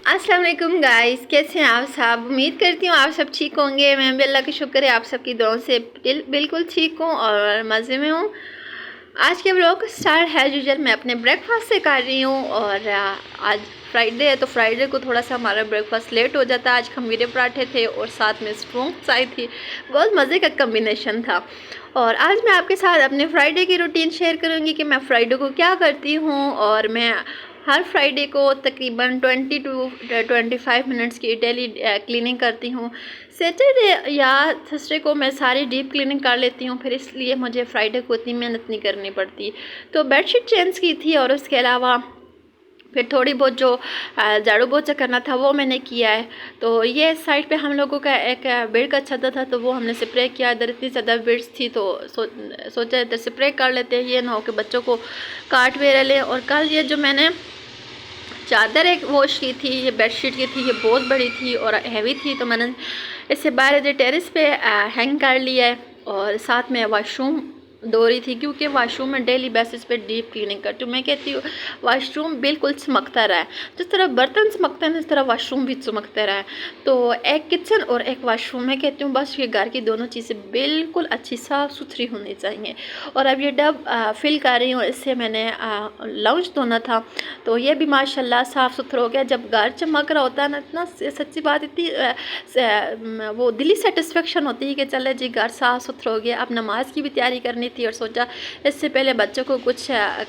अस्सलाम वालेकुम गाइस, कैसे हैं आप सब। उम्मीद करती हूँ आप सब ठीक होंगे। मैं भी अल्लाह का शुक्र है आप सबकी दुआओं से बिल्कुल ठीक हूँ और मज़े में हूँ। आज के व्लॉग स्टार्ट है यूजुअल मैं अपने ब्रेकफास्ट से कर रही हूँ और आज फ्राइडे है तो फ्राइडे को थोड़ा सा हमारा ब्रेकफास्ट लेट हो जाता है। आज खमीरे पराठे थे और साथ में स्ट्रॉन्ग आई थी, बहुत मज़े का कम्बिनेशन था। और आज मैं आपके साथ अपने फ्राइडे की रूटीन शेयर करूँगी कि मैं फ्राइडे को क्या करती हूँ। और मैं हर फ्राइडे को तकरीबन 20 टू 25 मिनट्स की डेली क्लीनिंग करती हूँ। सैटरडे या थर्सडे को मैं सारी डीप क्लीनिंग कर लेती हूँ, फिर इसलिए मुझे फ्राइडे को इतनी मेहनत नहीं करनी पड़ती। तो बेडशीट चेंज की थी और उसके अलावा फिर थोड़ी बहुत जो झाड़ू पोछा करना था वो मैंने किया है। तो ये साइड पे हम लोगों का एक बेड का छत था तो वो हमने स्प्रे किया। इधर इतनी ज़्यादा बेड्स थी तो सोचा इधर स्प्रे कर लेते हैं, ये ना हो कि बच्चों को काट वगैरह लें। और कल ये जो मैंने चादर एक वॉश की थी, ये बेडशीट की थी, ये बहुत बड़ी थी और हैवी थी तो मैंने इसे बाहर टेरेस पे हैंग कर लिया है। और साथ में वॉशरूम धो रही थी क्योंकि वॉशरूम में डेली बेसिस पे डीप क्लीनिंग करती हूँ। मैं कहती हूँ वॉशरूम बिल्कुल चमकता रहा है, जिस तरह बर्तन चमकते हैं इस तरह वॉशरूम भी चमकता रहा है। तो एक किचन और एक वॉशरूम मैं कहती हूँ बस ये घर की दोनों चीज़ें बिल्कुल अच्छी साफ़ सुथरी होनी चाहिए। और अब ये डब फिल कर रही हूँ, इससे मैंने लाउंज धोना था तो ये भी माशाल्लाह साफ़ सुथरा हो गया। जब घर चमक रहा होता है ना, इतना सच्ची बात इतनी वो दिली सेटिस्फेक्शन होती है कि चले जी घर साफ़ सुथरा हो गया। अब नमाज की भी तैयारी करनी थी और सोचा इससे पहले बच्चों को कुछ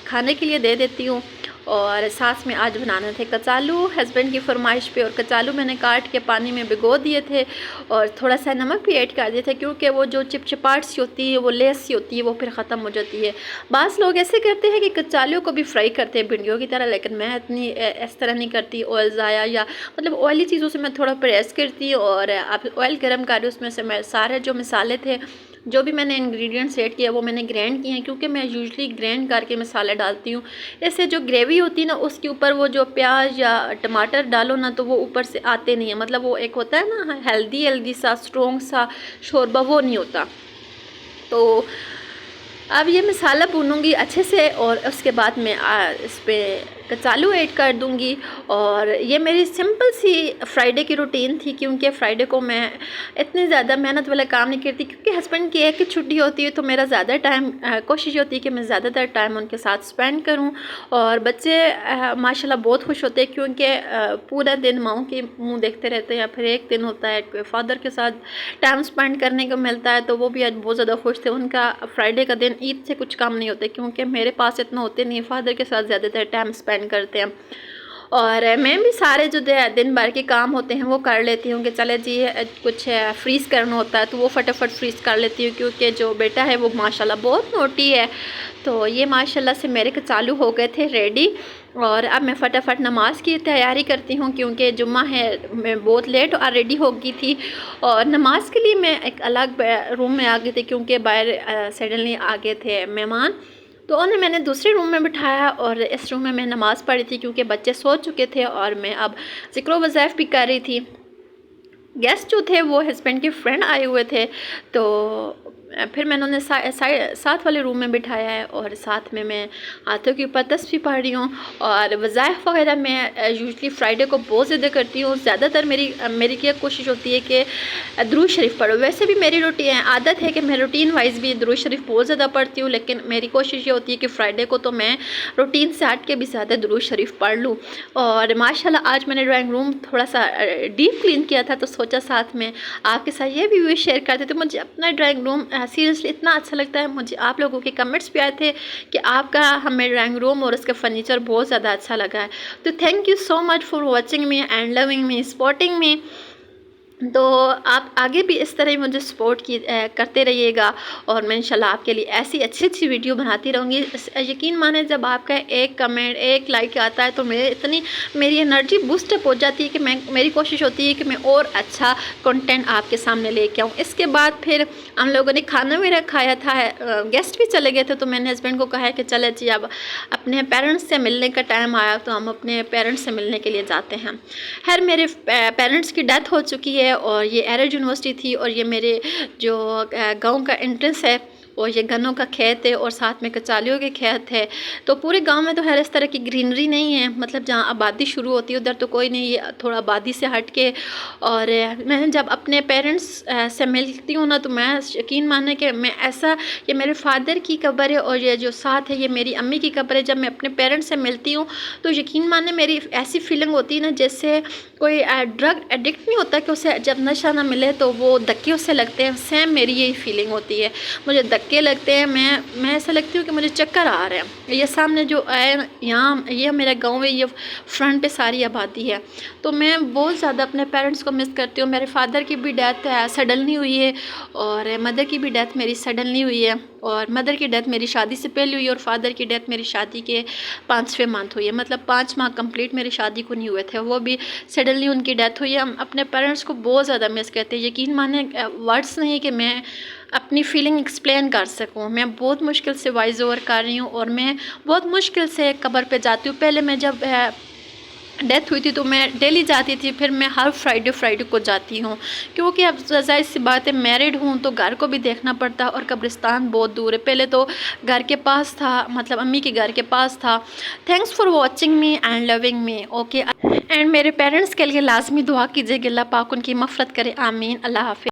खाने के लिए दे देती हूँ। और साथ में आज बनाने थे कचालू हस्बैंड की फरमाइश पे, और कचालू मैंने काट के पानी में भिगो दिए थे और थोड़ा सा नमक भी ऐड कर दिए थे क्योंकि वो जो चिपचिपाहट सी होती है, वो लेस सी होती है, वो फिर ख़त्म हो जाती है। बास लोग ऐसे करते हैं कि कचालू को भी फ्राई करते हैं भिंडियों की तरह, लेकिन मैं इतनी इस तरह नहीं करती। ऑयल ज़ाया या मतलब ऑयली चीज़ों से मैं थोड़ा परहेज़ करती हूँ। और आप ऑयल गर्म कर रही हूँ, उसमें से मैं सारे जो मसाले थे, जो भी मैंने इंग्रेडिएंट्स ऐड किया वो मैंने ग्राइंड किए हैं क्योंकि मैं यूजुअली ग्राइंड करके मसाले डालती हूँ। इससे जो ग्रेवी होती है ना उसके ऊपर वो जो प्याज या टमाटर डालो ना तो वो ऊपर से आते नहीं है, मतलब वो एक होता है ना हेल्दी सा स्ट्रॉन्ग सा शोरबा, वो नहीं होता। तो अब ये मसाला भूनूंगी अच्छे से और उसके बाद मैं इस पर कचालू ऐड कर दूंगी। और ये मेरी सिंपल सी फ्राइडे की रूटीन थी क्योंकि फ्राइडे को मैं इतनी ज़्यादा मेहनत वाला काम नहीं करती क्योंकि हस्बैंड की एक ही छुट्टी होती है तो मेरा ज़्यादा टाइम कोशिश होती है कि मैं ज़्यादातर टाइम उनके साथ स्पेंड करूं। और बच्चे माशाल्लाह बहुत खुश होते हैं क्योंकि पूरा दिन माओं के मुँह देखते रहते हैं, या फिर एक दिन होता है फादर के साथ टाइम स्पेंड करने को मिलता है तो वो भी आज बहुत ज़्यादा खुश थे। उनका फ्राइडे का दिन ईद से कुछ कम नहीं होता क्योंकि मेरे पास इतना होते नहीं, फादर के साथ ज़्यादातर टाइम स्पेंड करते हैं। और मैं भी सारे जो दिन भर के काम होते हैं वो कर लेती हूँ कि चले जी कुछ फ्रीज़ करना होता है तो वो फटाफट फ्रीज़ कर लेती हूँ क्योंकि जो बेटा है वो माशाल्लाह बहुत नोटी है। तो ये माशाल्लाह से मेरे चालू हो गए थे रेडी। और अब मैं फटाफट नमाज़ की तैयारी करती हूँ क्योंकि जुम्मा है, मैं बहुत लेट रेडी हो गई थी। और नमाज़ के लिए मैं एक अलग रूम में आ गई थी क्योंकि बाहर सडनली आ गए थे मेहमान, तो उन्हें मैंने दूसरे रूम में बिठाया और इस रूम में मैं नमाज़ पढ़ी थी क्योंकि बच्चे सो चुके थे और मैं अब ज़िक्र वज़ाइफ भी कर रही थी। गेस्ट जो थे वो हस्बैंड के फ्रेंड आए हुए थे तो फिर मैंने उन्हें साथ वाले रूम में बिठाया है और साथ में मैं हाथों के ऊपर तस्बीह पढ़ रही हूँ। और वज़ाइफ वगैरह मैं यूजुअली फ्राइडे को बहुत ज़्यादा करती हूँ। ज़्यादातर मेरी क्या कोशिश होती है कि दुरूद शरीफ पढ़ो। वैसे भी मेरी रूटीन आदत है कि मैं रूटीन वाइज भी दुरूद शरीफ बहुत ज़्यादा पढ़ती हूँ, लेकिन मेरी कोशिश ये होती है कि फ़्राइडे को तो मैं रूटीन से हट के भी ज़्यादा दुरूद शरीफ पढ़ लूँ। और माशाल्लाह आज मैंने ड्राइंग रूम थोड़ा सा डीप क्लीन किया था तो सोचा साथ में आपके साथ ये भी शेयर करते। तो मुझे अपना ड्राइंग रूम सीरियसली इतना अच्छा लगता है। मुझे आप लोगों के कमेंट्स भी आए थे कि आपका हमें ड्राइंग रूम और उसका फर्नीचर बहुत ज़्यादा अच्छा लगा है। तो thank you so much for watching me and loving me, supporting me. तो आप आगे भी इस तरह ही मुझे सपोर्ट करते रहिएगा और मैं इंशाल्लाह आपके लिए ऐसी अच्छी वीडियो बनाती रहूँगी। यकीन माने जब आपका एक कमेंट एक लाइक आता है तो मेरी एनर्जी बूस्ट अप हो जाती है कि मेरी कोशिश होती है कि मैं और अच्छा कंटेंट आपके सामने लेके आऊँ। इसके बाद फिर हम लोगों ने खाना भी खाया था, गेस्ट भी चले गए थे तो मैंने हस्बैंड को कहा कि चले जी अब अपने पेरेंट्स से मिलने का टाइम आया तो हम अपने पेरेंट्स से मिलने के लिए जाते हैं। खैर मेरे पेरेंट्स की डेथ हो चुकी है और ये एरर यूनिवर्सिटी थी और ये मेरे जो गांव का एंट्रेंस है और ये गन्नों का खेत है और साथ में कचालियों के खेत है। तो पूरे गांव में तो हर इस तरह की ग्रीनरी नहीं है, मतलब जहाँ आबादी शुरू होती है उधर तो कोई नहीं, ये थोड़ा आबादी से हट के। और मैं जब अपने पेरेंट्स से मिलती हूँ ना, तो मैं यकीन माने कि मैं ऐसा, ये मेरे फादर की कब्र है और ये जो साथ है ये मेरी अम्मी की कब्र है। जब मैं अपने पेरेंट्स से मिलती हूँ तो यकीन माने मेरी ऐसी फीलिंग होती है ना जैसे कोई ड्रग एडिक्ट नहीं होता कि उसे जब नशा ना मिले तो वो धक्के उससे लगते हैं, सेम मेरी यही फीलिंग होती है। मुझे धक्के लगते हैं, मैं ऐसा लगती हूँ कि मुझे चक्कर आ रहे हैं। ये सामने जो है यहाँ, ये मेरा गांव है, ये फ्रंट पे सारी आबादी है। तो मैं बहुत ज़्यादा अपने पेरेंट्स को मिस करती हूँ। मेरे फादर की भी डेथ सडनली हुई है और मदर की भी डेथ मेरी सडनली हुई है। और मदर की डेथ मेरी शादी से पहले हुई और फादर की डेथ मेरी शादी के 5वें मंथ हुई है, मतलब 5 माह कंप्लीट मेरी शादी को नहीं हुए थे, वो भी सडनली उनकी डेथ हुई है। हम अपने पेरेंट्स को बहुत ज़्यादा मिस करते हैं। यकीन माने वर्ड्स नहीं कि मैं अपनी फीलिंग एक्सप्लेन कर सकूं। मैं बहुत मुश्किल से वॉइस ओवर कर रही हूँ और मैं बहुत मुश्किल से कब्र पे जाती हूँ। पहले मैं जब डेथ हुई थी तो मैं डेली जाती थी, फिर मैं हर फ्राइडे को जाती हूँ, क्योंकि अब जाहिर सी बात है मैरिड हूँ तो घर को भी देखना पड़ता है और कब्रिस्तान बहुत दूर है। पहले तो घर के पास था, मतलब अम्मी के घर के पास था। Thanks for watching me and loving me, okay. And मेरे पेरेंट्स के लिए लाजमी दुआ कीजिएगा, अल्लाह पाक उनकी मफ़रत करे, आमीन। अल्लाह हाफिज़।